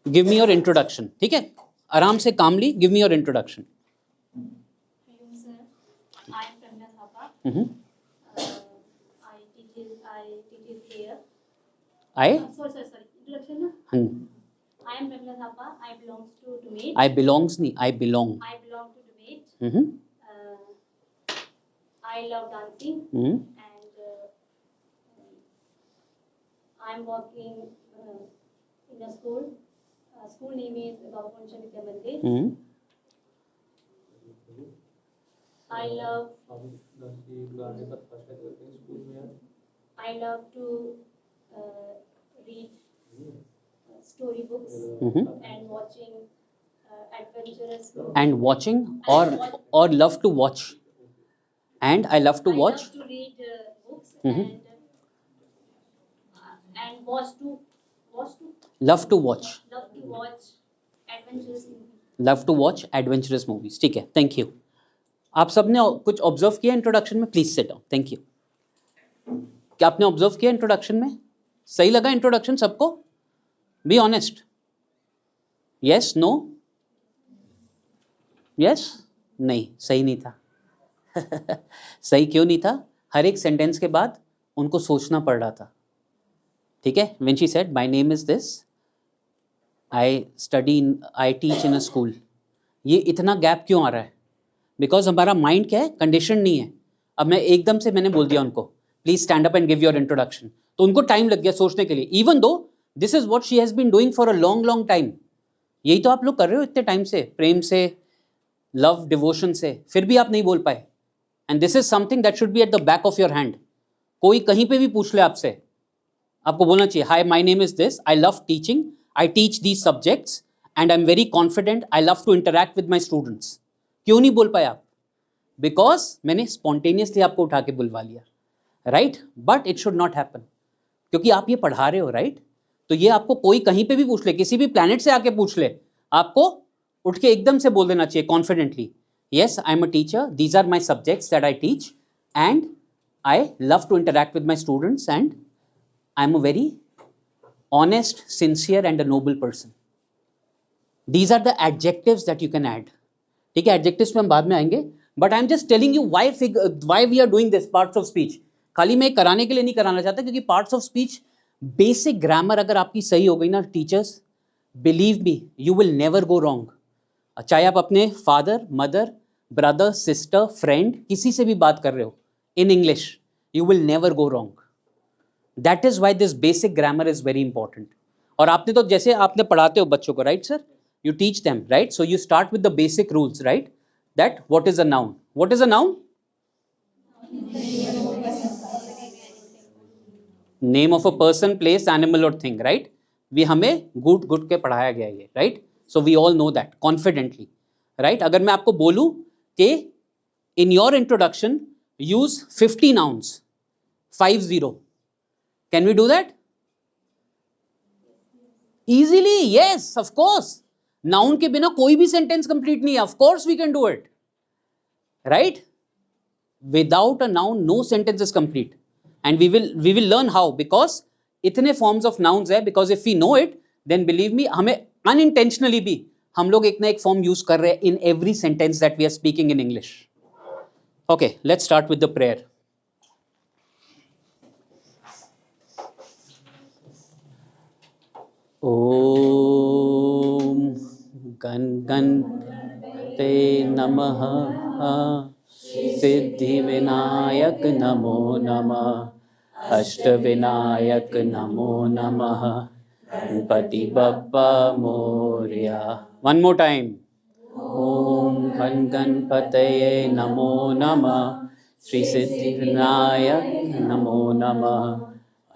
Give me your introduction, ठीक है, आराम से, Kamali give me your introduction. I am Pramila Thapa. I teach here. Introduction na? I am Pramila Thapa. I belongs to Dumit. I belongs nahi, I belong. I belong to Dumit. I love dancing. And I am working in a school. School name is Baba Punsha Vidya Mandir. I love to read storybooks and watching adventurous. And watching or love to watch. And I love to watch. I love to read books and watch to. Love to watch. Love to watch adventurous movies. Love to watch adventurous movies. ठीक है, thank you. आप सबने कुछ observe किया introduction में? Please sit down. Thank you. क्या आपने observe किया इंट्रोडक्शन में? सही लगा इंट्रोडक्शन सबको? Be honest. Yes, no, yes, नहीं, सही नहीं था. सही क्यों नहीं था? हर एक सेंटेंस के बाद उनको सोचना पड़ रहा था. ठीक है. When she said my name is this, I teach in a school, ये इतना गैप क्यों आ रहा है? बिकॉज हमारा माइंड क्या है, कंडीशन नहीं है. अब मैं एकदम से मैंने बोल दिया उनको please stand up and give your introduction, तो उनको टाइम लग गया सोचने के लिए. Even though this is what she has been doing for a long time. यही तो आप लोग कर रहे हो इतने टाइम से, प्रेम से, लव, डिवोशन से, फिर भी आप नहीं बोल पाए. And this is something that should be at the back of your hand. कोई कहीं पे भी पूछ ले आपसे, आपको बोलना चाहिए hi my name is this, I love teaching, I teach these subjects and I am very confident, I love to interact with my students. क्यों नहीं बोल पाए आप? बिकॉज मैंने स्पॉन्टेनियसली आपको उठा के बुलवा लिया, right? But it should not happen, क्योंकि आप ये पढ़ा रहे हो, राइट? तो ये आपको कोई कहीं पे भी पूछ ले, किसी भी प्लैनेट से आके पूछ ले, आपको उठ के एकदम से बोल देना चाहिए confidently, yes I am a teacher, these are my subjects that I teach and I love to interact with my students and I am a very honest, sincere and a noble person. These are the adjectives that you can add. ठीक है, adjectives में हम बाद में आएंगे, but I am just telling you why we are doing this parts of speech. खाली मैं कराने के लिए नहीं कराना चाहता, क्योंकि parts of speech, basic grammar अगर आपकी सही हो गई ना teachers, believe me you will never go wrong. चाहे आप अपने father, mother, brother, sister, friend, किसी से भी बात कर रहे हो in English, you will never go wrong. That is why this basic grammar is very important. और आपने तो जैसे आपने पढ़ाते हो बच्चों को, right sir? You teach them, right? So you start with the basic rules, right? That what is a noun? What is a noun? Name of a person, place, animal or thing, right? We हमें good के पढ़ाया गया ये, right? So we all know that confidently, right? अगर मैं आपको बोलूं कि in your introduction use 50 nouns, 50, can we do that? Easily, yes, of course. Noun के बिना कोई भी सेंटेंस कंप्लीट नहीं है. Of course we can do it, right? Without a noun no sentence is complete. And we will learn how, because इतने forms of nouns है. Because if we know it then believe me, हमें unintentionally भी हम लोग एक ना एक form use कर रहे हैं in every sentence that we are speaking in English. Okay, let's start with the prayer. ओम गणपते नमः, सिद्धि विनायक नमो नमः, अष्ट विनायक नमो नमः, गणपति बप्पा मोरया. One more time. ओम गणपतये नमो नमः, श्री सिद्धि विनायक नमो नमः,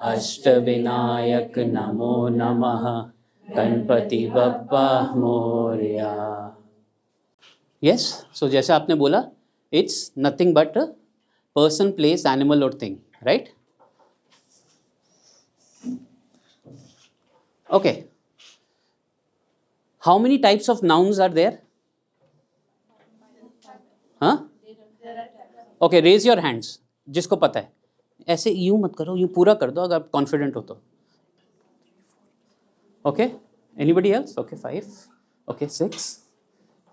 अष्ट विनायक नमो नमः, गणपति बप्पा मोरया. यस, सो जैसे आपने बोला, it's nothing but a person, place, animal और thing, right? Okay, how many types of nouns are there? हाँ, ओके, रेज योर हैंड्स जिसको पता है. ऐसे यूं मत करो, यूं पूरा कर दो अगर आप कॉन्फिडेंट हो तो. Okay, Anybody else? Okay, 5. Okay, 6.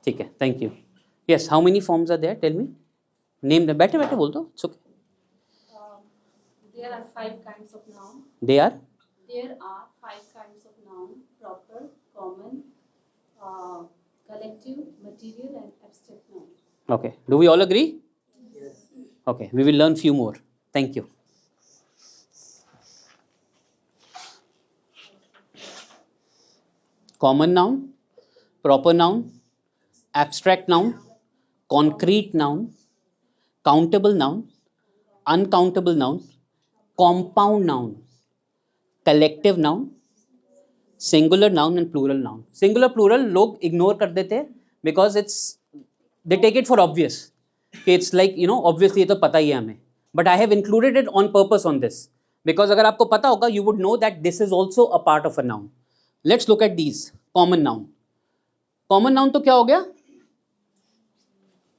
ठीक है, thank you. Yes, how many forms are there? Tell me. Name them. बैठे बैठे बोल दो. It's okay. There are 5 kinds of noun. They are. There are 5 kinds of noun: proper, common, collective, material, and abstract noun. Okay. Do we all agree? Yes. Okay. We will learn few more. Thank you. Common noun, proper noun, abstract noun, concrete noun, countable noun, uncountable noun, compound noun, collective noun, singular noun and plural noun. Singular plural लोग ignore कर देते हैं because they take it for obvious. It's like, obviously ये तो पता ही है हमें. But I have included it on purpose on this because अगर आपको पता होगा, you would know that this is also a part of a noun. Let's look at these. Common noun. Common noun तो क्या हो गया?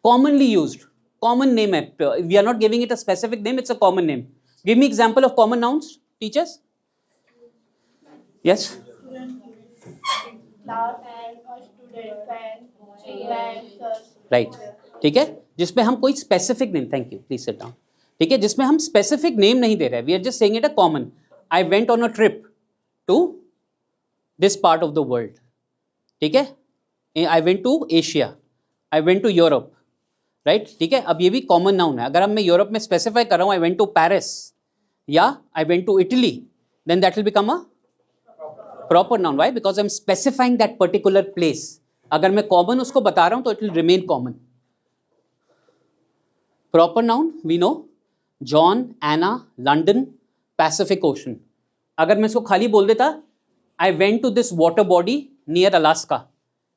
Commonly used. Common name है. We are not giving it a specific name. It's a common name. Give me example of common nouns, teachers. Yes. Right. ठीक है, जिसमें हम कोई specific name, thank you, please sit down. ठीक है, जिसमें हम स्पेसिफिक नेम नहीं दे रहे, we are just saying it a common. I went on a trip to this part of the world. ठीक है, I went to Asia, I went to Europe. Right. ठीक है, अब ये भी कॉमन नाउन है. अगर अब मैं यूरोप में स्पेसिफाई कर रहा हूं, आई वेंट टू पेरिस या I went to Italy, then that will become a proper noun. Why? Because I'm specifying that particular place. अगर मैं common उसको बता रहा हूं तो it will remain common. Proper noun we know John, Anna, London, Pacific Ocean. अगर मैं इसको खाली बोल देता I went to this water body near Alaska,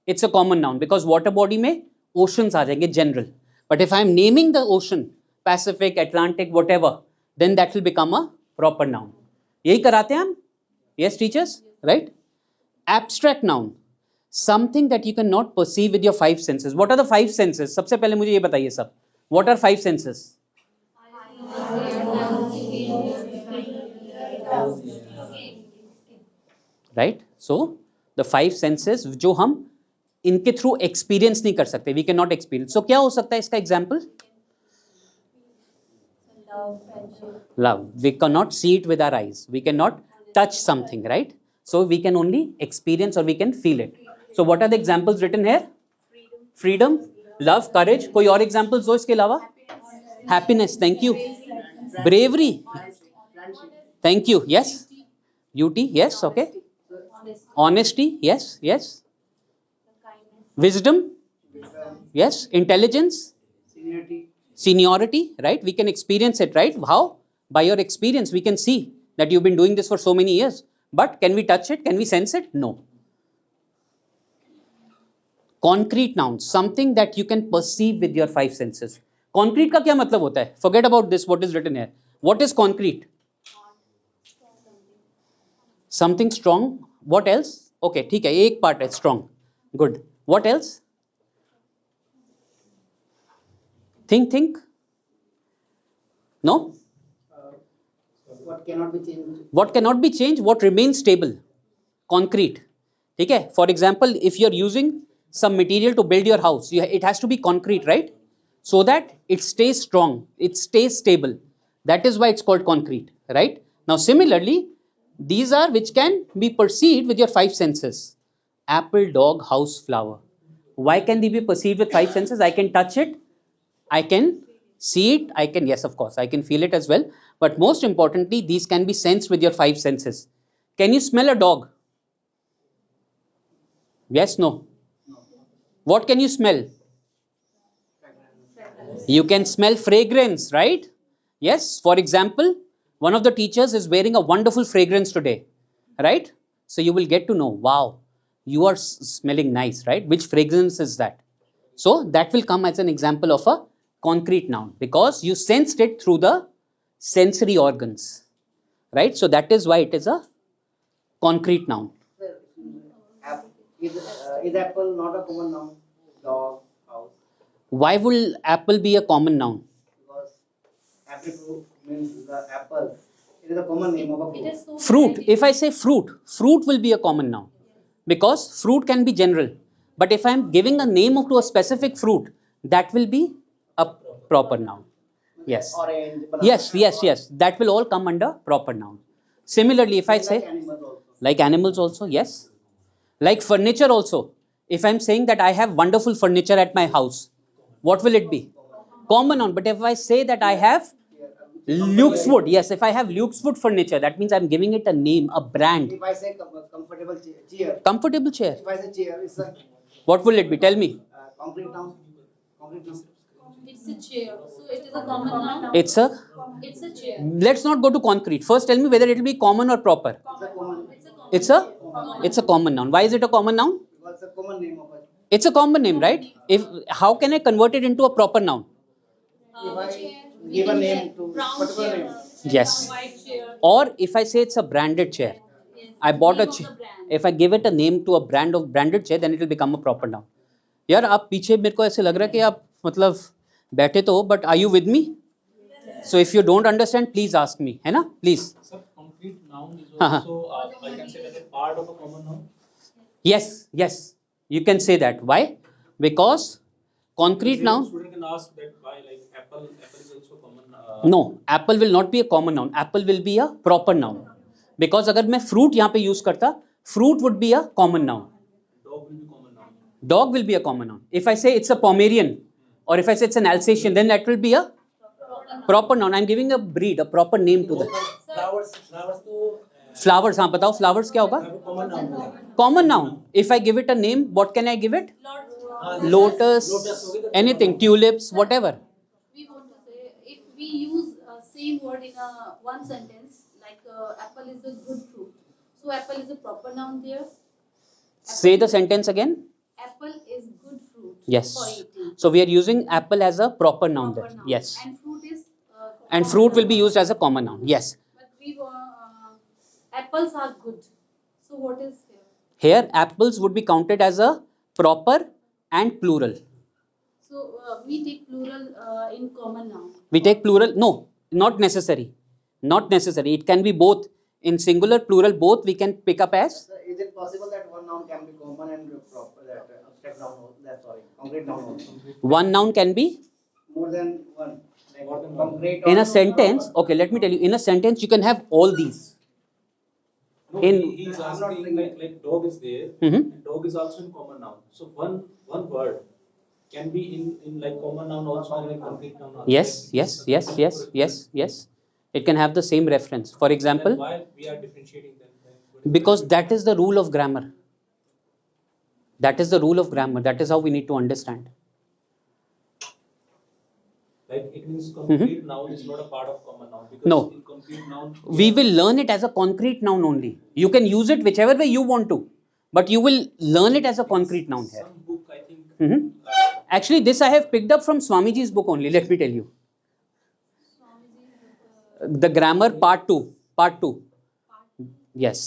it's a common noun because water body में oceans आ जाएंगे general. But if I am naming the ocean, Pacific, Atlantic, whatever, then that will become a proper noun. यही कराते हैं हम. Yes, teachers? Right? Abstract noun, something that you cannot perceive with your 5 senses. What are the 5 senses? सबसे पहले मुझे ये बताइए सब. What are 5 senses? Right? So the 5 senses जो हम इनके थ्रू एक्सपीरियंस नहीं कर सकते, we cannot experience. So क्या हो सकता है इसका example? Love. We cannot see it with our eyes. We cannot touch something, right? So we can only experience or we can feel it. So what are the examples written here? Freedom, love, courage. कोई और examples दो इसके अलावा? Happiness. Thank you. Bravery. Thank you. Yes. Beauty. Yes. Okay. Honesty. Yes. Yes. Wisdom. Yes. Intelligence. Seniority. Right? We can experience it. Right? How? By your experience, we can see that you've been doing this for so many years. But can we touch it? Can we sense it? No. Concrete noun, something that you can perceive with your 5 senses. Concrete का क्या मतलब होता है? Forget about this, what is written here. What is concrete? Something strong. What else? Okay, ठीक है, एक part है strong. Good. What else? Think. No? What cannot be changed? What cannot be changed? What remains stable? Concrete. ठीक है. For example, if you are using some material to build your house, it has to be concrete, right? So that it stays strong, it stays stable. That is why it's called concrete, right? Now similarly, these are which can be perceived with your 5 senses. Apple, dog, house, flower. Why can they be perceived with 5 senses? I can touch it, I can see it, I can, yes, of course, I can feel it as well. But most importantly, these can be sensed with your 5 senses. Can you smell a dog? Yes, no? What can you smell? You can smell fragrance, right? Yes, for example, one of the teachers is wearing a wonderful fragrance today, right? So you will get to know, wow, you are smelling nice, right? Which fragrance is that? So that will come as an example of a concrete noun because you sensed it through the sensory organs, right? So that is why it is a concrete noun. Is apple not a common noun? Dog, house. Why will apple be a common noun? Because apple means the apple. It is a common name of a fruit. Fruit. If I say fruit, fruit will be a common noun. because fruit can be general, but if I'm giving a name to a specific fruit, that will be a proper noun. Yes. Orange, banana. Yes, that will all come under proper noun. Similarly, if I say Like animals also. like animals also, yes, like furniture also, if I'm saying that I have wonderful furniture at my house, what will it be? Common noun. But if I say that I have Luke's wood, yes, if I have Luke's wood furniture, that means I'm giving it a name, a brand. If I say comfortable chair, Comfortable chair, if I say chair, it's a what will it be? Tell me. concrete noun. Concrete noun. It's a chair, so it is a common noun. It's a, It's a chair. let's not go to concrete. First tell me whether it will be common or proper. It's a common. It's a, it's a common noun. Why is it a common noun? Because it's a common name of a. It's a common name, right? If, how can I convert it into a proper noun? If I give a name to Brown particular chair, name. Yes. white chair. Or if I say it's a branded chair, Yes. I bought a Name of chair. the brand. If I give it a name to a brand of branded chair, then it will become a proper noun. यार आप पीछे मेरे को ऐसे लग रहा है कि आप मतलब बैठे तो हो, but are you with me? So if you don't understand, please ask me, है ना? Please. Sir, concrete noun is हाँ, हाँ. also I can say that a part of a common noun. Yes, you can say that. Why? Because concrete noun. Student can ask that why like apple is also common. No, apple will not be a common noun. Apple will be a proper noun. Because अगर मैं fruit यहाँ पे use करता, fruit would be a common noun. Dog will be common noun. Dog will be a common noun. If I say it's a Pomerian, or if I say it's an Alsatian, then that will be a proper noun. I'm giving a breed, a proper name to the Flowers to flowers. हाँ बताओ flowers क्या होगा? common noun. Common noun. If I give it a name, what can I give it? Lotus, anything, tulips, whatever. We want to say if we use same word in a one sentence, like apple is a good fruit. So apple is a proper noun there. Say the sentence again. Apple is good fruit. Yes. For eating. So we are using apple as a proper noun there. Proper noun. Yes. And fruit is. And fruit will be used as a common noun. Yes. But we apples are good. So what is here? Here apples would be counted as a proper and plural. So we take plural in common noun. We take plural. No, not necessary. Not necessary. It can be both. In singular, plural, both we can pick up as. So is it possible that one noun can be common and proper? That abstract noun also. That's sorry. Concrete noun also. One noun can be More than one. Like More than concrete. in a or- sentence. Okay, let me tell you. In a sentence, you can have all these. No, In- he is I'm not asking saying- like dog is there. Mhm. And dog is also in common noun. So one word can be in like common noun also and in concrete noun also. Yes. It can have the same reference. For Then example, why we are differentiating them? Then? because that is the rule of grammar. That is the rule of grammar. That is how we need to understand. Like it means concrete noun is not a part of common noun because No. in concrete noun We will learn it as a concrete noun only. You can use it whichever way you want to, but you will learn it as a concrete noun here. some book I think Mhm. Actually, this I have picked up from Swamiji's book only. Let me tell you. The grammar part 2. Part 2. Yes.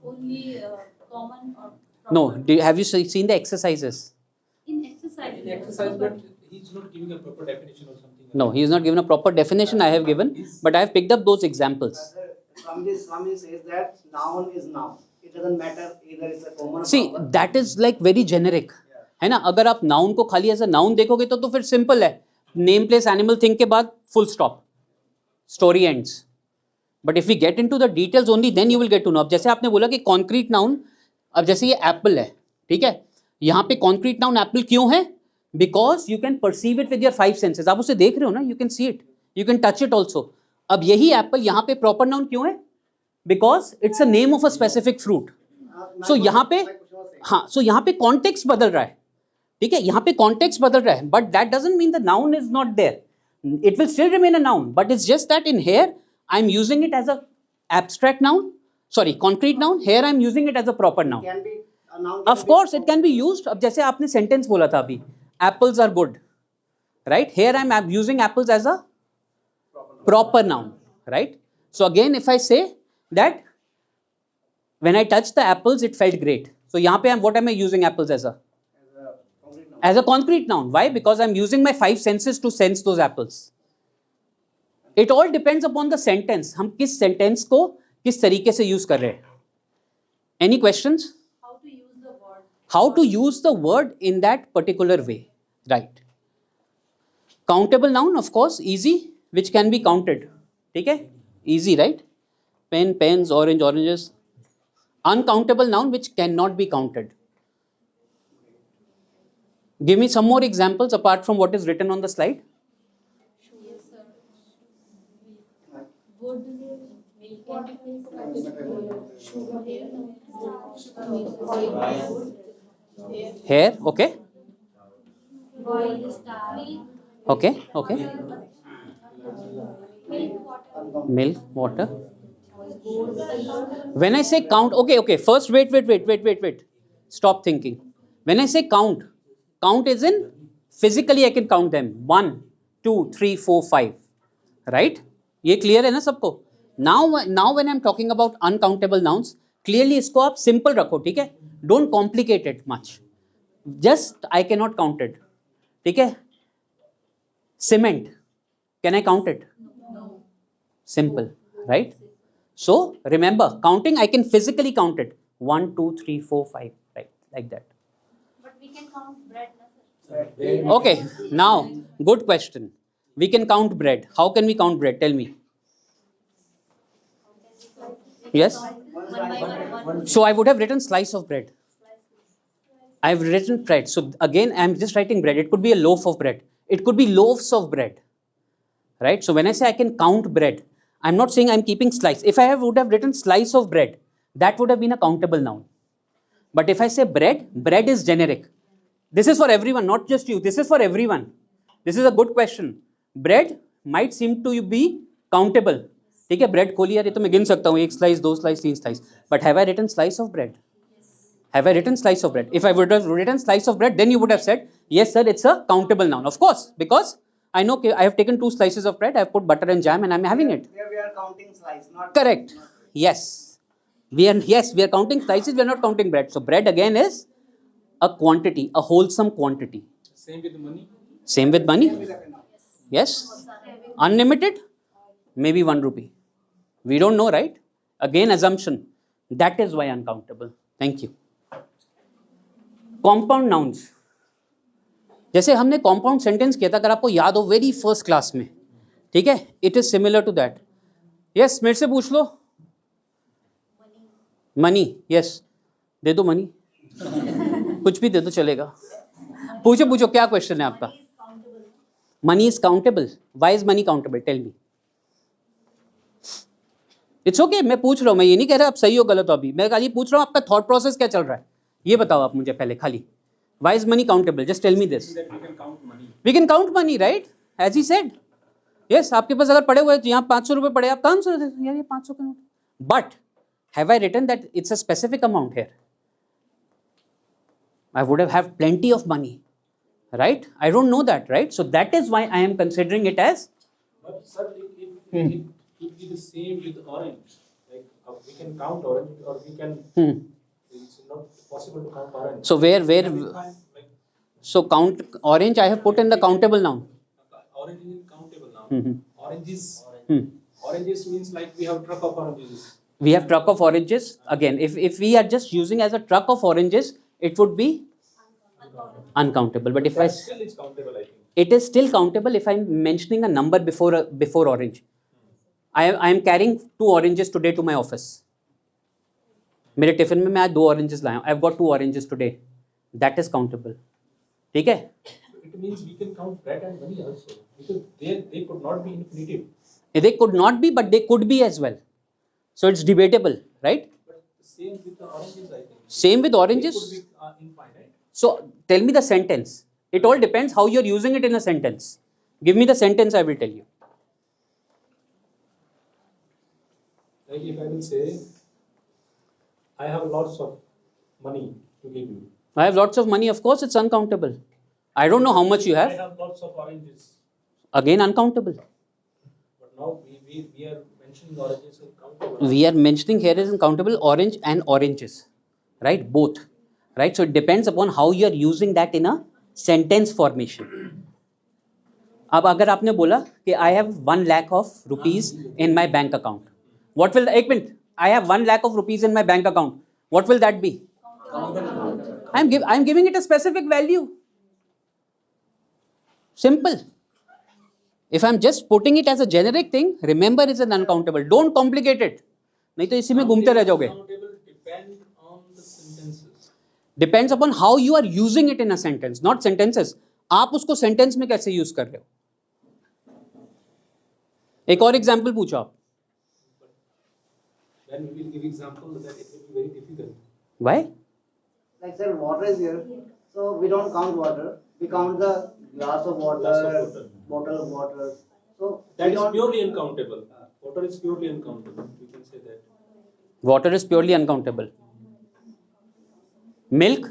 Only common or No. proper. Have you seen the exercises? In exercise. in exercise but he's not giving a proper definition or something. No, he is not given a proper definition. I have given, but I have picked up those examples. Swami says that noun is noun. It doesn't matter either it's a common or See, proper. that is like very generic. है ना? अगर आप noun को खाली as a noun देखोगे तो फिर simple है. Name, place, animal, thing के बाद full stop. Story ends. But if we get into the details only, then you will get to know. अब जैसे आपने बोला कि concrete noun, अब जैसे ये apple है, ठीक है? यहाँ पे concrete noun apple क्यों है? Because you can perceive it with your 5 senses. आप उसे देख रहे हो ना? You can see it. You can touch it also. अब यही apple यहाँ पे proper noun क्यों है? Because it's a name of a specific fruit. So यहाँ पे हाँ, so यहाँ पे context बदल रहा है, ठीक है? यहाँ पे context बदल रहा है, but that doesn't mean the noun is not there. It will still remain a noun, but it's just that in here I'm using it as a abstract noun. Sorry, concrete noun. Here I'm using it as a proper noun. Can be a noun. Of course, it can be used. अब जैसे आपने sentence बोला था अभी, apples are good, right? Here I'm using apples as a proper noun, right? So again, if I say that when I touched the apples, it felt great. So यहाँ पे what am I using apples as a? Concrete noun. As a concrete noun. Why? Because I'm using my 5 senses to sense those apples. It all depends upon the sentence. हम किस sentence को किस तरीके से use कर रहे हैं. Any questions? How to use the word? How to use the word in that particular way, right? Countable noun, of course, easy, which can be counted. ठीक है, easy, right? Pen, pens, orange, oranges. Uncountable noun which cannot be counted. Give me some more examples apart from what is written on the slide. Yes, sir. Wood, Hair, okay, okay, okay. Milk, water. When I say count, okay. First, wait. Stop thinking. When I say count, count is in physically I can count them. 1, 2, 3, 4, 5. Right? ये clear है ना सबको? Now when I'm talking about uncountable nouns, clearly इसको आप simple रखो, ठीक है? Don't complicate it much. Just I cannot count it. ठीक है? Cement. Can I count it? no. Simple, right? So remember, counting I can physically count it. 1, 2, 3, 4, 5, right? Like that. But we can count bread, na, sir. Okay, now good question. We can count bread. How can we count bread? Tell me. Yes? One by one. So I would have written slice of bread. I've written bread. So again, I'm just writing bread. It could be a loaf of bread. It could be loaves of bread. Right? So when I say I can count bread, I'm not saying I'm keeping slice. If would have written slice of bread, that would have been a countable noun. But if I say bread, bread is generic. This is for everyone, not just you. This is for everyone. This is a good question. Bread might seem to be countable. ठीक है, bread खोली यार, ये तो मैं गिन सकता हूँ, 1 slice, 2 slice, 3 slice. But have I written slice of bread? Have I written slice of bread? If I would have written slice of bread, then you would have said, yes sir, it's a countable noun. Of course, because I know I have taken 2 slices of bread, I have put butter and jam and I'm having it. Here we are counting slice, not Correct. Yes. We are counting slices, we are not counting bread. So bread again is a quantity, a wholesome quantity. Same with money. Same with money. Yes. Unlimited, maybe 1 rupee. We don't know, right? Again, assumption. That is why uncountable. Thank you. Compound nouns. जैसे हमने compound sentence किया था, अगर आपको याद हो very first class में, ठीक है? It is similar to that. Yes, मेरे से पूछ लो. Money. Yes. दे दो money. कुछ भी दे दो चलेगा. पूछो क्या क्वेश्चन है आपका? Money is countable. Why is money countable? Tell me. It's okay. मैं पूछ रहा हूँ, मैं ये नहीं कह रहा आप सही हो गलत हो अभी. मैं खाली पूछ रहा हूँ आपका thought process क्या चल रहा है. ये बताओ आप मुझे पहले खाली. Why is money countable? Just tell me this. That we can count money. We can count money, right? As he said. Yes, आपके पास अगर पड़े हुए यहाँ 500 रुपए पड़े, आप कौन सा यार ये 500 का note. But have I written that it's a specific amount here? I would have plenty of money, right? I don't know that, right? So that is why I am considering it as. But sir, it would be the same with orange. Like we can count orange, or we can. It's not possible to count orange. So where Like, so count orange I have put in the countable noun. orange is countable now. Oranges means like we have truck of oranges. We have truck of oranges. Again, if we are just using as a truck of oranges, it would be uncountable. But if I Still it's countable, I think. it is still countable if I'm mentioning a number before orange. I am carrying 2 oranges today to my office. मेरे tiffin में मैं आज 2 oranges लाया हूँ. I've got 2 oranges today. That is countable. ठीक है? It means we can count bread and money also, because they could not be infinitive. They could not be, but they could be as well. So it's debatable, right? But same with the oranges, I think. Same with They oranges. could be infinite. So tell me the sentence. It all depends how you're using it in a sentence. Give me the sentence, I will tell you. Like if I will say, I have lots of money to give you. I have lots of money, of course it's uncountable. I don't know how much you I have. have lots of oranges. Again uncountable. But now we are mentioning oranges as countable. We are mentioning here is uncountable orange and oranges. Right? Both. Right? So it depends upon how you are using that in a sentence formation. अब अगर आपने बोला कि I have 1 lakh of rupees in my bank account. What will, एक minute, I have 1 lakh of rupees in my bank account. What will that be? I'm giving it a specific value. Simple. If I'm just putting it as a generic thing, remember it's an uncountable. Don't complicate it. नहीं तो इसी में घूमते रह जाओगे. Countable depend on the sentences. Depends upon how you are using it in a sentence, not sentences. आप उसको sentence में कैसे यूज कर रहे हो. एक और एग्जांपल पूछो आप. Then we will give example that it will be very difficult. Why? Like sir, water is here, so we don't count water. We count the glass of water, Glass of water. bottle of water. So That we is don't. purely uncountable. Water is purely uncountable. We can say that. Water is purely uncountable. Milk?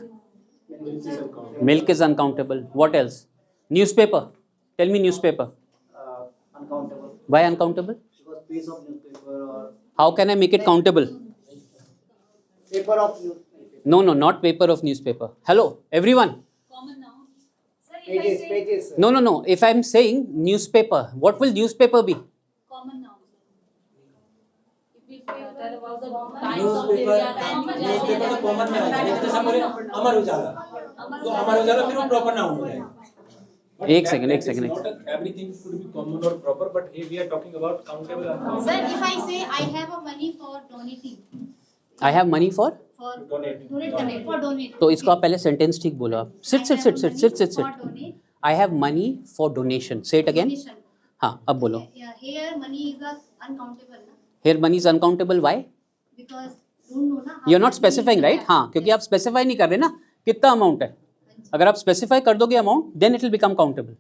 Milk is uncountable. Milk is uncountable. What else? Newspaper. Tell me newspaper. Uncountable. Why uncountable? Because piece of newspaper or How can I make it countable? paper of newspaper. No, not paper of newspaper. Hello, everyone. Common noun. Sir, if I Pages, say pages. No. If I'm saying newspaper, what will newspaper be? common noun. If we say that about the times of newspaper India, time of newspaper तो common में आ जाएगा. जैसे हमारे अमर उजाला, तो अमर उजाला फिर वो proper noun हो जाएगा. But एक that- second, that एक second, is एक not a- everything could be common or proper, but here we are talking about countable and uncountable. Sir, if I say I have a money for donating, I have money for. for Donate. donate करने, for donate. तो इसको आप पहले sentence ठीक बोलो आप. I have money Sit. for donate, I have money for donation. Say it again. donation. हाँ, अब बोलो. Yeah, here money is a uncountable, na? Here money is uncountable. Why? Because don't know na. how You're not much specifying, money right? you हाँ, have. क्योंकि आप specify नहीं कर रहे ना कितना अमाउंट है. अगर आप स्पेसिफाई कर दोगे amount, then it will become countable.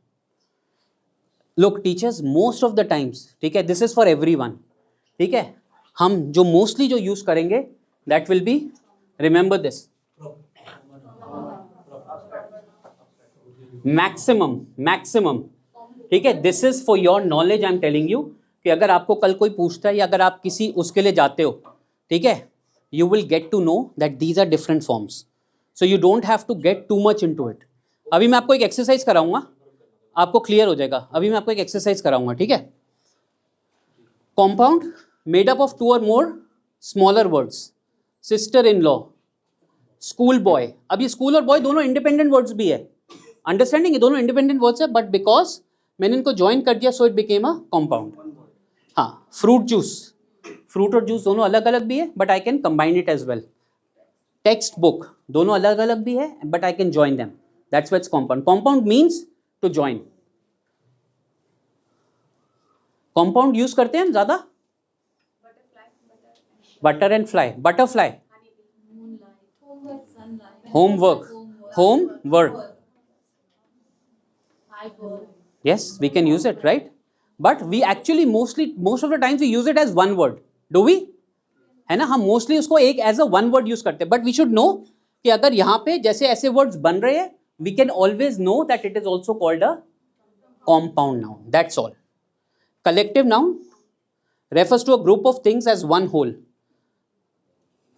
Look, teachers, most of the times, ठीक है, this is for everyone. ठीक है, हम जो मोस्टली जो यूज करेंगे, that will be, remember this, maximum. ठीक है, this is for your knowledge. I'm telling you कि अगर आपको कल कोई पूछता है या अगर आप किसी उसके लिए जाते हो, ठीक है, you will get to know that these are different forms. So you don't have to get too much into it. अभी मैं आपको एक एक्सरसाइज कराऊंगा, आपको क्लियर हो जाएगा. अभी मैं आपको एक एक्सरसाइज कराऊंगा, ठीक है. Compound made up of 2 or more smaller words. Sister in law, school boy. अब ये स्कूल और बॉय दोनों इंडिपेंडेंट वर्ड्स भी है. अंडरस्टैंडिंग, ये दोनों इंडिपेंडेंट वर्ड्स है, बट बिकॉज मैंने इनको ज्वाइन कर दिया so it became a compound. हाँ, फ्रूट जूस, फ्रूट और जूस दोनों अलग अलग भी है, but I can combine it as well. Text book दोनों अलग अलग भी है, but I can join them. That's what it's compound. Compound means to join. Compound use करते हैं ज्यादा. Butter and fly, butterfly, moonlight, homework, sunlight, homework. high work. Yes, we can use it, right? But we actually most of the times we use it as one word. Do we? है ना, हम mostly उसको एक as a one word use करते हैं. But we should know कि अगर यहाँ पे जैसे ऐसे वर्ड्स बन रहे हैं, we can always know that it is also called a compound noun. That's all. Collective noun refers to a group of things as one whole.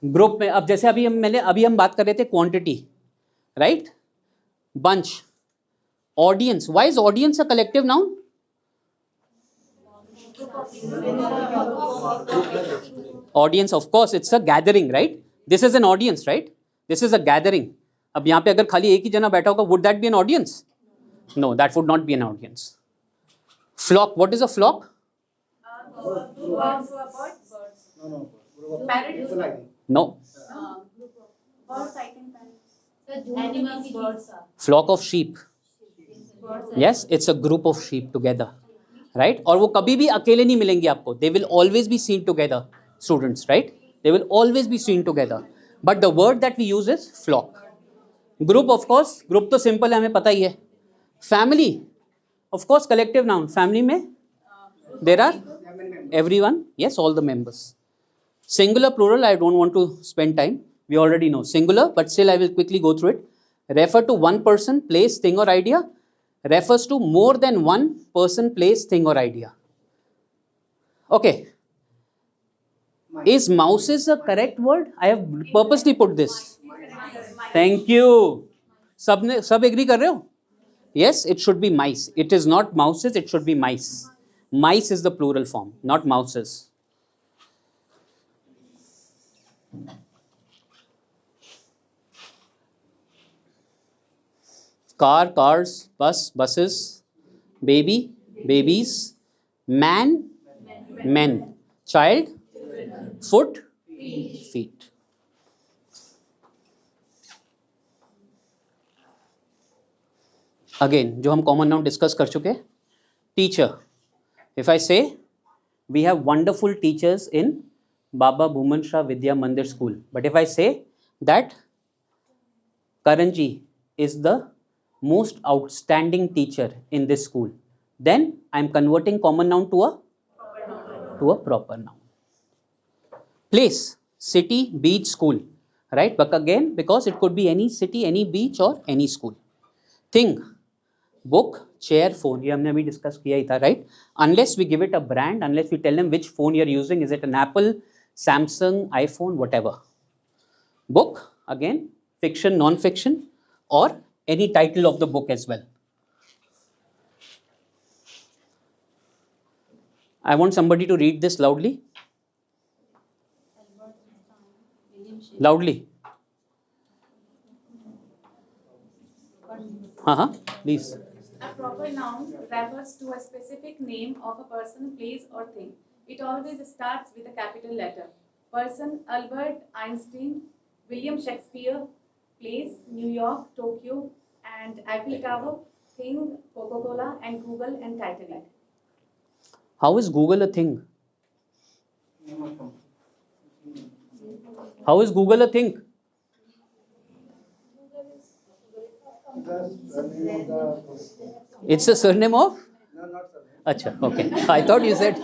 Group में अब जैसे अभी हम बात कर रहे थे quantity, right. Bunch, audience. Why is audience a collective noun? Audience, of course it's a gathering, right. This is an audience, right. This is a gathering. अब यहाँ पे अगर खाली एक ही जना बैठा होगा, would that be an audience? No, that would not be an audience. Flock, what is a flock? It's like No. Animals, birds are. Flock of sheep. Yes, it's a group of sheep together, right? और वो कभी भी अकेले नहीं मिलेंगे आपको. They will always be seen together, students, right? They will always be seen together. But the word that we use is flock. Group, of course, group तो simple है, हमें पता ही है. Family, of course, collective noun. Family में there are everyone, yes, all the members. Singular, plural, I don't want to spend time. We already know singular, but still I will quickly go through it. Refer to one person, place, thing or idea. Refers to more than one person, place, thing or idea. Okay. Is mouses a correct word? I have purposely put this. Thank you. सब agree कर रहे हो? Yes, it should be mice. It is not mouses, it should be mice. Mice is the plural form, not mouses. car, cars, bus, buses, baby, babies, man, men, child, foot, feet. Again जो हम common noun discuss कर चुके, teacher. If I say we have wonderful teachers in Baba Bhuman Shah Vidya Mandir school, but if I say that Karan ji is the most outstanding teacher in this school, then I am converting common noun to a proper noun. Place, city, beach, school, right? But again, because it could be any city, any beach or any school. Thing, book, chair, phone. ये हमने अभी discuss किया ही था, right? Unless we give it a brand, unless we tell them which phone you're using, is it an Apple, Samsung, iPhone, whatever. Book, again, fiction, non-fiction, or any title of the book as well. I want somebody to read this loudly. Loudly. Please. A proper noun refers to a specific name of a person, place, or thing. It always starts with a capital letter. Person, Albert Einstein, William Shakespeare. Place, New York, Tokyo, and Eiffel Tower. Thing, Coca-Cola, and Google, and Titanic. How is Google a thing? How is Google a thing? It's a surname of? No, not sir. Acha, okay. I thought you said.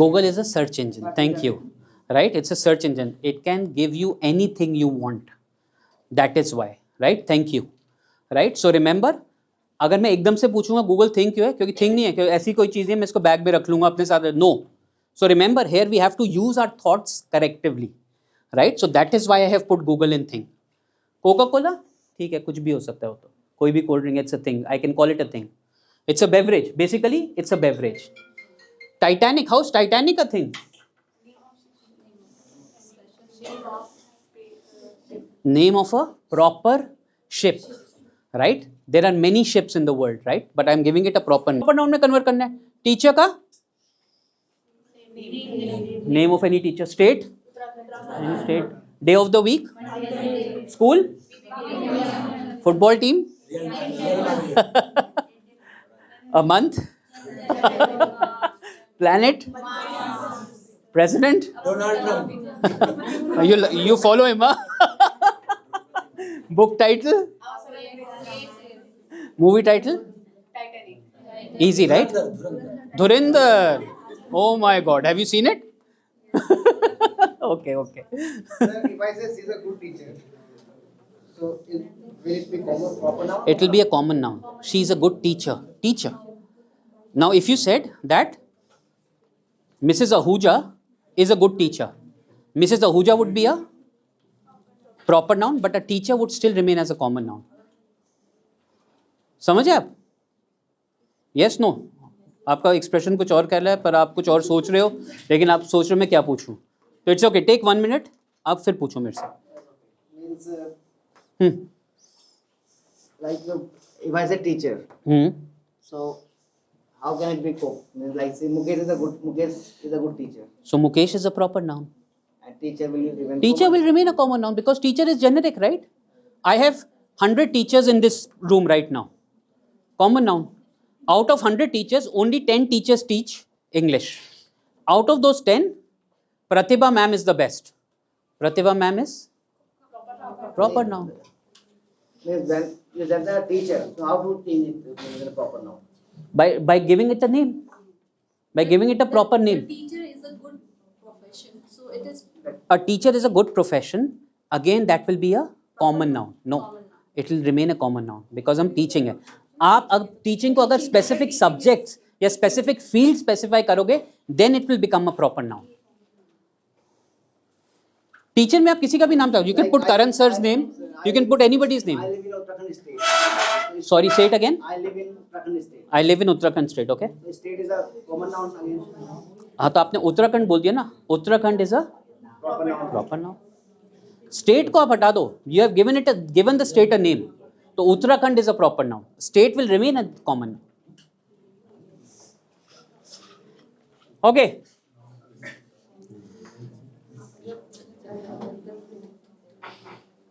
Google is a search engine. Thank you. Right? It's a search engine. It can give you anything you want. That is why. Right? Thank you. Right? So remember, अगर मैं एकदम से पूछूंगा Google thing क्यों है, क्योंकि thing नहीं है, क्योंकि ऐसी कोई चीज है मैं इसको बैग में रख लूंगा अपने साथ. No. So remember, here we have to use our thoughts correctively. Right? So that is why I have put Google in thing. Coca-Cola, ठीक है, कुछ भी हो सकता है वो तो. कोई भी cold drink, it's a thing. I can call it a thing. It's a beverage. Basically, it's a beverage. Titanic, how's Titanic a thing? Name of a proper ship, right? There are many ships in the world, right? But I am giving it a proper name. Proper noun में convert करना है. Teacher का name of any teacher. State, any state. Day of the week. School. Football team. A month. Planet. President. Donald Trump. You follow him, huh? Book title. Movie title. Titanic. Easy, right? Dhurandhar. Oh my God, have you seen it? Okay. Sir, if I say she's a good teacher, so will it be common proper noun? It will be a common noun. She is a good teacher. Teacher. Now, if you said that Mrs. Ahuja is a good teacher, Mrs. Ahuja would be a proper noun, but a teacher would still remain as a common noun. समझे आप? Yes, no. आपका expression कुछ और कह रहा है, पर आप कुछ और सोच रहे हो, लेकिन आप सोच रहे हो मैं क्या पूछूं. तो इट्स ओके, टेक 1 minute. आप फिर पूछो मेरे से. Means like if I say teacher, so how can it be means like say Mukesh is a good teacher. So Mukesh is a proper noun. And teacher will remain. Teacher will remain a common noun because teacher is generic, right? I have 100 teachers in this room right now. Common noun. Out of 100 teachers, only 10 teachers teach English. Out of those 10, Pratibha ma'am is the best. Pratibha ma'am is proper noun. Means then that's a teacher. So how to change it to a proper noun? By giving it a name. By giving it a proper name. Teacher is a good profession, so it is A teacher is a good profession. Again, that will be a common noun. No, it will remain a common noun because हम teaching है. आप अब teaching को अगर specific subjects या specific field specify करोगे, then it will become a proper noun. Teacher में आप किसी का भी नाम चाहो, you can put Karan sir's name, you can put anybody's name. I live in Uttarakhand state. Sorry, say it again. I live in Uttarakhand state. I live in Uttarakhand state. Okay, So state is a common noun again. हाँ तो आपने उत्तराखंड बोल दिया ना. Uttarakhand is a proper noun. State को आप हटा दो. You have given the state a name. तो Uttarakhand is a proper noun. State will remain a common. Okay.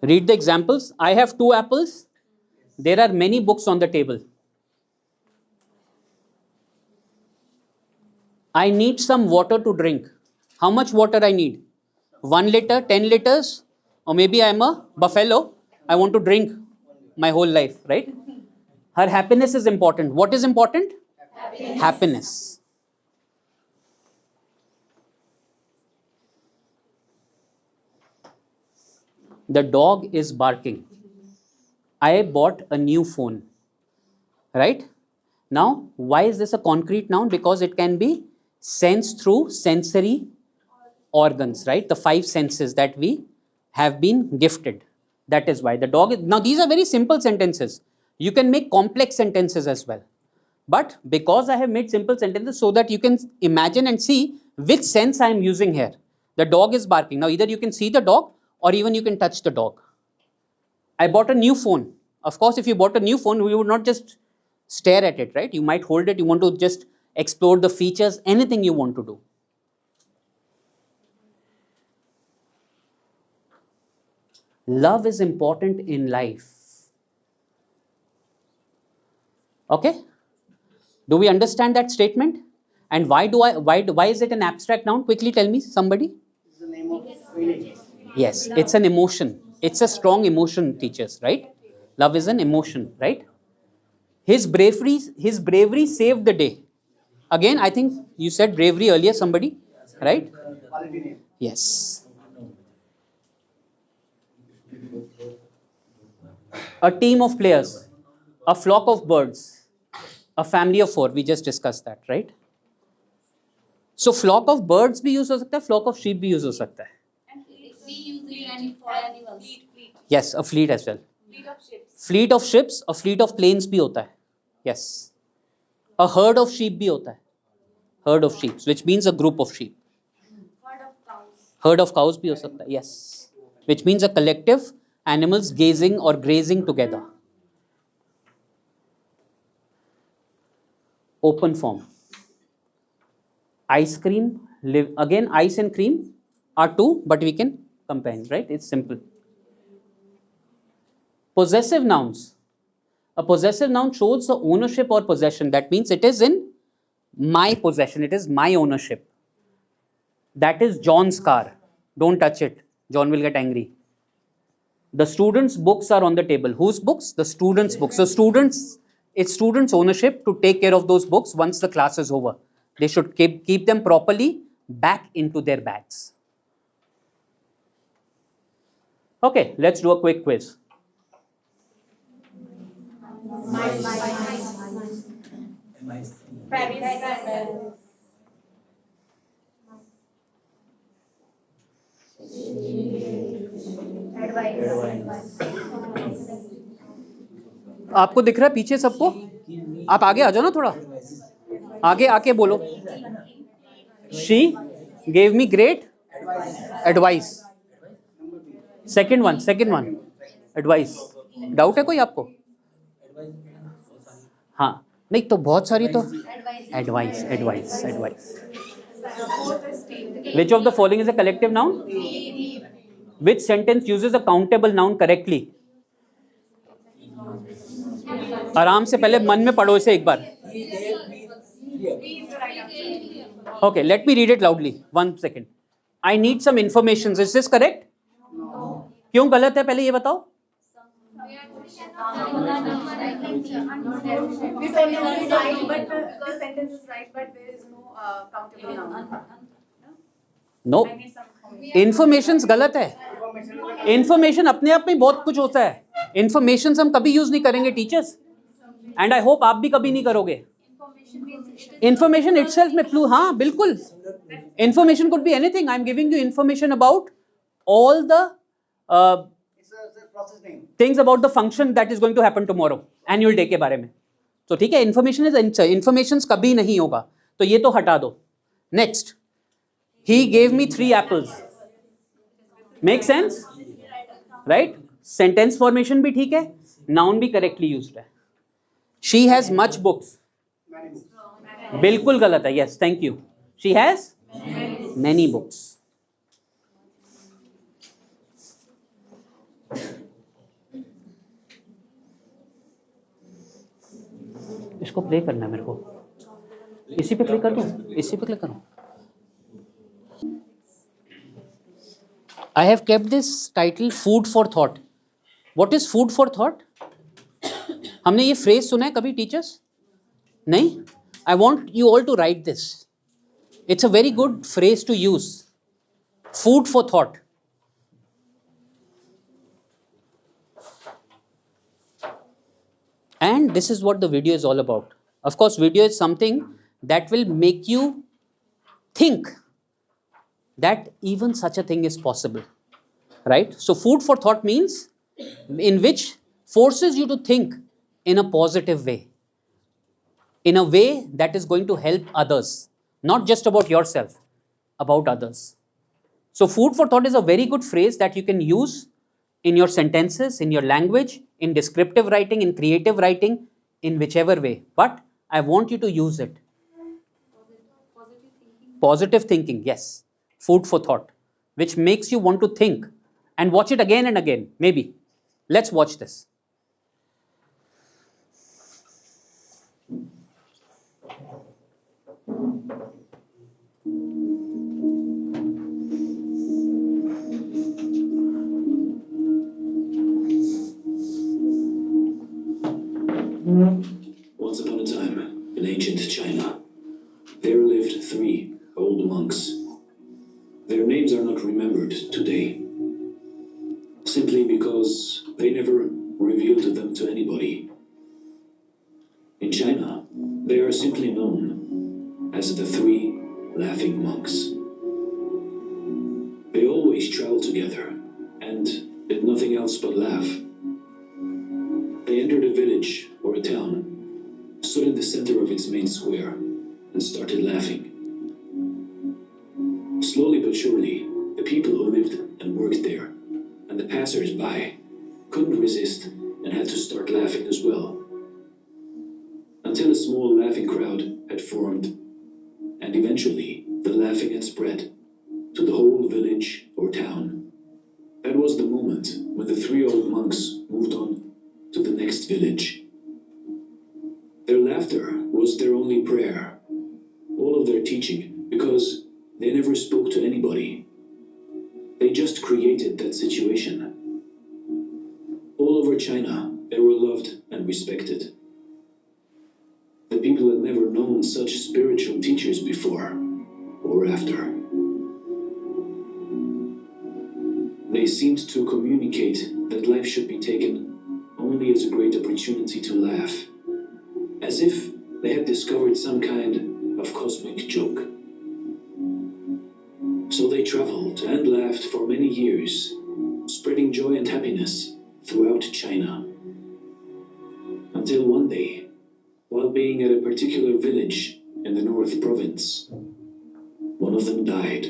Read the examples. I have 2 apples. There are many books on the table. I need some water to drink. How much water I need? 1 liter, 10 liters, or maybe I am a buffalo. I want to drink my whole life, right? Her happiness is important. What is important? Happiness. The dog is barking. I bought a new phone. Right? Now, why is this a concrete noun? Because it can be sensed through sensory organs, right? The 5 senses that we have been gifted. That is why the dog is. Now, these are very simple sentences. You can make complex sentences as well. But because I have made simple sentences so that you can imagine and see which sense I am using here. The dog is barking. Now, either you can see the dog or even you can touch the dog. I bought a new phone. Of course, if you bought a new phone, you would not just stare at it, right? You might hold it. You want to just explore the features, anything you want to do. Love is important in life. Okay? Do we understand that statement? And why is it an abstract noun? Quickly tell me, somebody. It's the name of feeling. Yes, it's an emotion. It's a strong emotion, teachers, right? Love is an emotion, right? His bravery saved the day. Again, I think you said bravery earlier, somebody, right? Quality name. Yes. A team of players, a flock of birds, a family of 4. We just discussed that, right? So flock of birds भी use हो सकता है, flock of sheep भी use हो सकता है. And we use it for animals. Fleet. Yes, a fleet as well. Fleet of ships. Fleet of ships, a fleet of planes भी होता है. Yes. A herd of sheep भी होता है. Herd of sheep, which means a group of sheep. Herd of cows. Herd of cows भी हो सकता है. Yes. Which means a collective animals gazing or grazing together. Open form. Ice cream, again ice and cream are 2, but we can combine, right? It's simple. Possessive nouns. A possessive noun shows the ownership or possession. That means it is in my possession. It is my ownership. That is John's car. Don't touch it. John will get angry. The students' books are on the table. Whose books? The students' books. So it's students' ownership to take care of those books once the class is over. They should keep them properly back into their bags. Okay, let's do a quick quiz. आपको दिख रहा है पीछे सबको? आप आगे आ जाओ ना थोड़ा. आगे आके बोलो. She gave me great advice. Second one. Advice. Doubt है कोई आपको? हाँ. नहीं तो बहुत सारी तो. Advice. Which of the following is a collective noun? Which sentence uses a countable noun correctly? आराम से पहले मन में पढ़ो इसे एक बार. Okay, let me read it loudly. 1 second. I need some information. Is this correct? No. क्यों गलत है पहले ये बताओ. This only is right, but the sentence is right, but there is no countable noun. No. I need some information. Information गलत है. Information अपने आप में बहुत कुछ होता है. Information हम कभी यूज नहीं करेंगे टीचर्स. एंड आई होप आप भी कभी नहीं करोगे. Information itself में फ्लू. हाँ बिल्कुल. Information could be anything. I am giving you information about all the It's a process name. things about the function that is going to happen tomorrow. Annual day के बारे में. तो ठीक है. Information is information कभी नहीं होगा. तो ये तो हटा दो. Next. He gave me 3 apples. Make sense, right? Sentence formation भी ठीक है, नाउन भी करेक्टली यूज्ड है. शी हैज मच बुक्स, बिल्कुल गलत है. Yes, thank you. She has many books. इसको प्ले करना है मेरे को. इसी पे क्लिक कर दूं, इसी पे क्लिक करूं. I have kept this title food for thought. What is food for thought? हमने ये phrase सुना है कभी teachers? नहीं? I want you all to write this. It's a very good phrase to use. Food for thought. And this is what the video is all about. Of course, video is something that will make you think that even such a thing is possible, right? So food for thought means in which forces you to think in a positive way, in a way that is going to help others, not just about yourself, about others. So food for thought is a very good phrase that you can use in your sentences, in your language, in descriptive writing, in creative writing, in whichever way, but I want you to use it. Positive thinking, yes. Food for thought, which makes you want to think and watch it again and again, maybe. Let's watch this. Once upon a time, in ancient China, there lived 3 old monks. Their names are not remembered today, simply because they never revealed them to anybody. In China, they are simply known as the 3 laughing monks. They always traveled together and did nothing else but laugh. They entered a village or a town, stood in the center of its main square, and started laughing. Slowly but surely, the people who lived and worked there, and the passers-by, couldn't resist and had to start laughing as well. Until a small laughing crowd had formed, and eventually the laughing had spread to the whole village or town. That was the moment when the 3 old monks moved on to the next village. Their laughter was their only prayer, all of their teaching, because they never spoke to anybody. They just created that situation. All over China, they were loved and respected. The people had never known such spiritual teachers before or after. They seemed to communicate that life should be taken only as a great opportunity to laugh, as if they had discovered some kind of cosmic joke. So they traveled and laughed for many years, spreading joy and happiness throughout China. Until one day, while being at a particular village in the North Province, one of them died.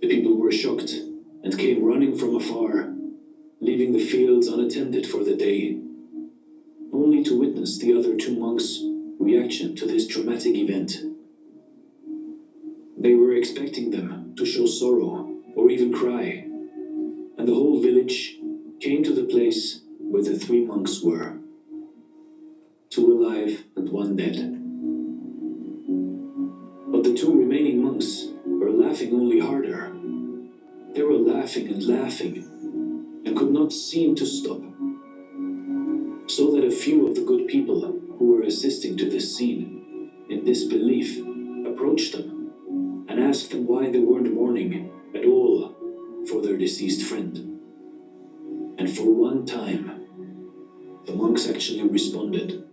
The people were shocked and came running from afar, leaving the fields unattended for the day, only to witness the other 2 monks' reaction to this traumatic event. They were expecting them to show sorrow or even cry, and the whole village came to the place where the 3 monks were, 2 alive and 1 dead. But the 2 remaining monks were laughing only harder. They were laughing and laughing and could not seem to stop, so that a few of the good people who were assisting to this scene in disbelief approached them and asked them why they weren't mourning at all for their deceased friend. And for one time, the monks actually responded.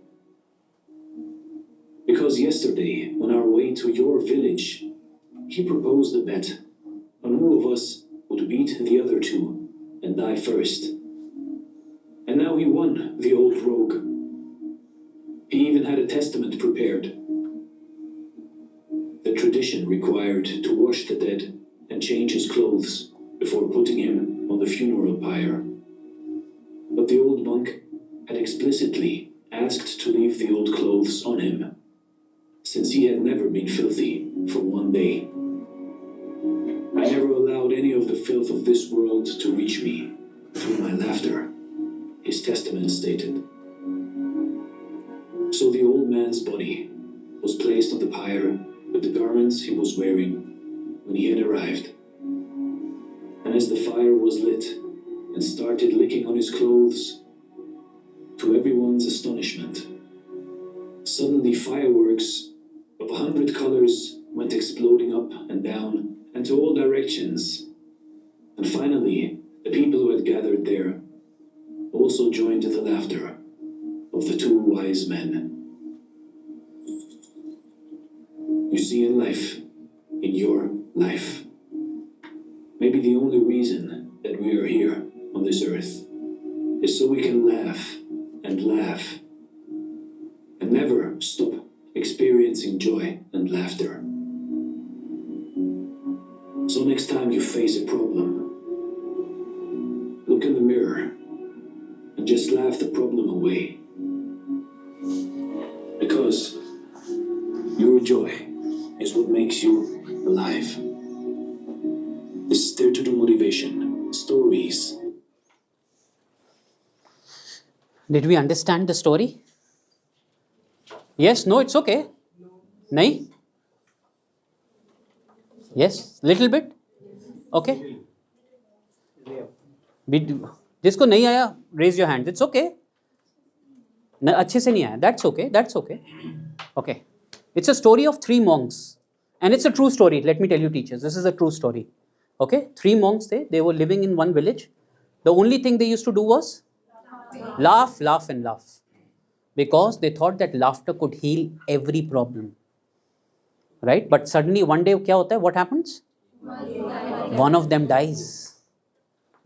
Because yesterday, on our way to your village, he proposed a bet on who of us would beat the other 2 and die first. And now he won, the old rogue. He even had a testament prepared. The tradition required to wash the dead and change his clothes before putting him on the funeral pyre. But the old monk had explicitly asked to leave the old clothes on him, since he had never been filthy for one day. I never allowed any of the filth of this world to reach me through my laughter, his testament stated. So the old man's body was placed on the pyre with the garments he was wearing when he had arrived. And as the fire was lit and started licking on his clothes, to everyone's astonishment, suddenly fireworks of 100 colors went exploding up and down and to all directions. And finally, the people who had gathered there also joined in the laughter of the two wise men. You see, in life, in your life, maybe the only reason that we are here on this earth is so we can laugh and laugh and never stop experiencing joy and laughter. So next time you face a problem, look in the mirror and just laugh the problem away. Because your joy is what makes you alive. This is Dare to Do Motivation Stories. Did we understand the story? Yes, no, it's okay. Nahi? Yes, little bit. Okay. जिसको नहीं आया, raise your hand. It's okay. अच्छे से नहीं आया. That's okay. That's okay. Okay. It's a story of 3 monks, and it's a true story. Let me tell you, teachers, this is a true story. Okay, 3 monks. They were living in one village. The only thing they used to do was laugh, laugh, and laugh, because they thought that laughter could heal every problem. Right? But suddenly one day, क्या होता है? What happens? One of them dies.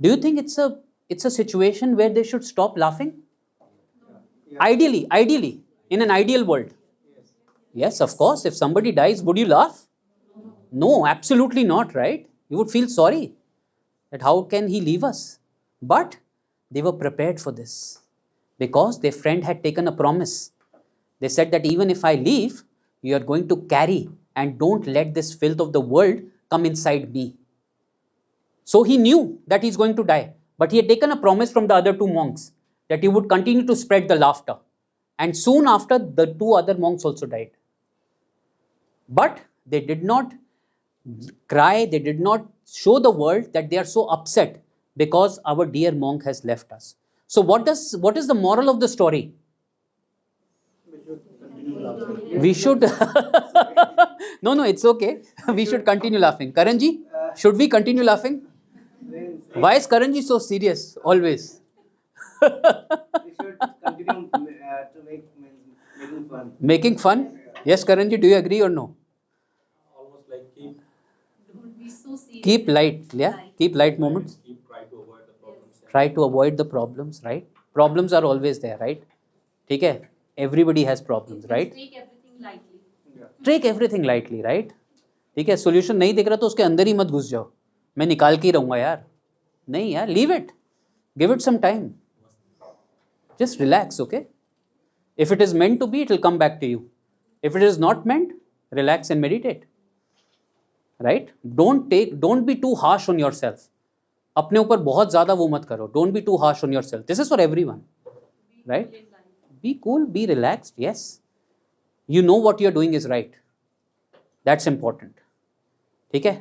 Do you think it's a situation where they should stop laughing? Ideally, in an ideal world. Yes, of course. If somebody dies, would you laugh? No, absolutely not, right? You would feel sorry that how can he leave us? But they were prepared for this because their friend had taken a promise. They said that even if I leave, you are going to carry and don't let this filth of the world come inside me. So he knew that he's going to die, but he had taken a promise from the other 2 monks that he would continue to spread the laughter. And soon after, the 2 other monks also died. But they did not cry, they did not show the world that they are so upset because our dear monk has left us. So what is the moral of the story? We should no, it's okay. We should continue laughing. Karanji, should we continue laughing? Why is Karanji so serious always? We should continue to making fun. Making fun? Yes, Karanji, do you agree or no? Almost like Don't be so serious. Keep light, yeah? Keep light moments. try to avoid the problems. Try to avoid the problems, right? Problems are always there, right? ठीक है? Everybody has problems, right? Take everything lightly. Take everything lightly, right? ठीक है? Solution नहीं दिख रहा तो उसके अंदर ही मत घुस जाओ. मैं निकाल के ही रहूँगा यार. नहीं यार, leave it. Give it some time. Just relax, okay? If it is meant to be, it will come back to you. If it is not meant, relax and meditate. Right? Don't be too harsh on yourself. अपने ऊपर बहुत ज़्यादा वो मत करो. Don't be too harsh on yourself. This is for everyone. Right? Be cool, be relaxed, yes. You know what you're doing is right. That's important. ठीक है?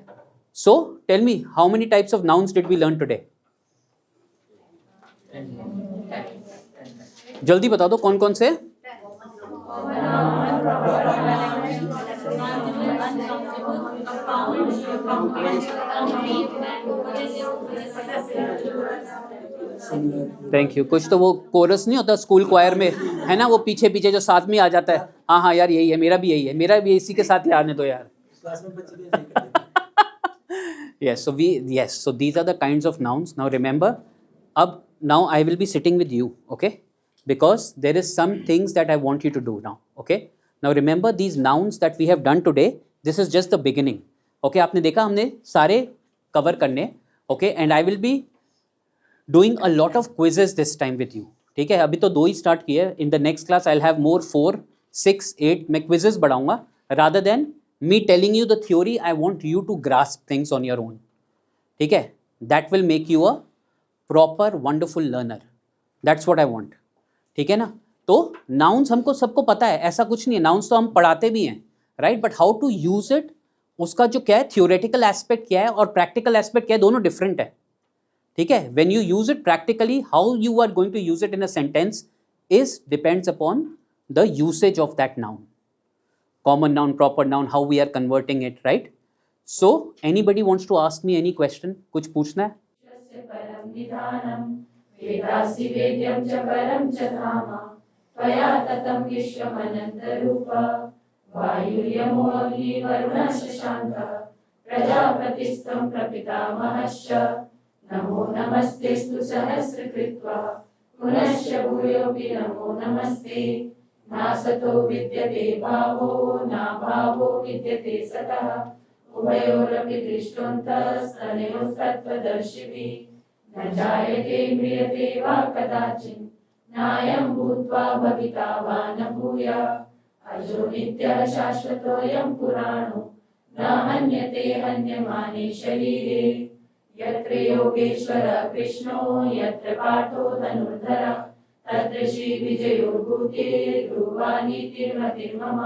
So, tell me, how many types of nouns did we learn today? जल्दी बता दो कौन कौन से? Thank you. कुछ तो वो कोरस नहीं होता स्कूल क्वायर में, है ना, वो पीछे पीछे जो साथ में आ जाता है. हाँ हाँ यार, यही है, मेरा भी यही है, मेरा भी इसी के साथ ही आने दो यार. Yes, so these are the kinds of nouns. Now remember, now I will be sitting with you, okay? Because there is some things that I want you to do now, okay? Now remember, these nouns that we have done today, this is just the beginning. Okay आपने देखा हमने सारे cover करने. Okay and I will be doing a lot of quizzes this time with you. ठीक है, अभी तो 2 ही स्टार्ट किए. In the next class I will have more 4, 6, 8. मैं क्विजेस बढ़ाऊंगा rather than me telling you the theory. I want you to grasp things on your own. ठीक है, that will make you a proper wonderful learner. That's what I want. ठीक है ना. तो nouns हमको सबको पता है, ऐसा कुछ नहीं है. नाउन्स तो हम पढ़ाते भी हैं, right, but how to use it, उसका जो क्या है थियोरेटिकल एस्पेक्ट क्या है और प्रैक्टिकल एस्पेक्ट क्या है, दोनों डिफरेंट है. ठीक है, when you use it practically, how you are going to use it in a sentence is depends upon the usage of that noun. Common noun, proper noun, how we are converting it, right. So anybody wants to ask me any question, कुछ पूछना है? परम निधानम वेदासि वेद्यं च परम च धाम त्वया ततं विश्वमनंत रूप वायुर्यमो अग्नि वरुणः शशाङ्कः प्रजापतिस्त्वं प्रपितामहश्च नमो नमस्तेस्तु सहस्रकृत्वा पुनश्च भूयोऽपि नमो नमस्ते. नासतो विद्यते भावो नाभावो विद्यते सतः उभयोरपि दृष्टोऽन्तस्तनयोः तत्त्वदर्शिभिः. न जायते म्रियते वा कदाचित् नायं भूत्वा भविता वा न भूयात्. अजो नित्यः शाश्वतोऽयं पुराणो न हन्यते हन्यमाने शरीरे. यत्र योगेश्वरः कृष्णो यत्र पार्थो धनुर्धरः तत्र श्रीविजयो भूतिर्ध्रुवा नीतिर्मतिर्मम.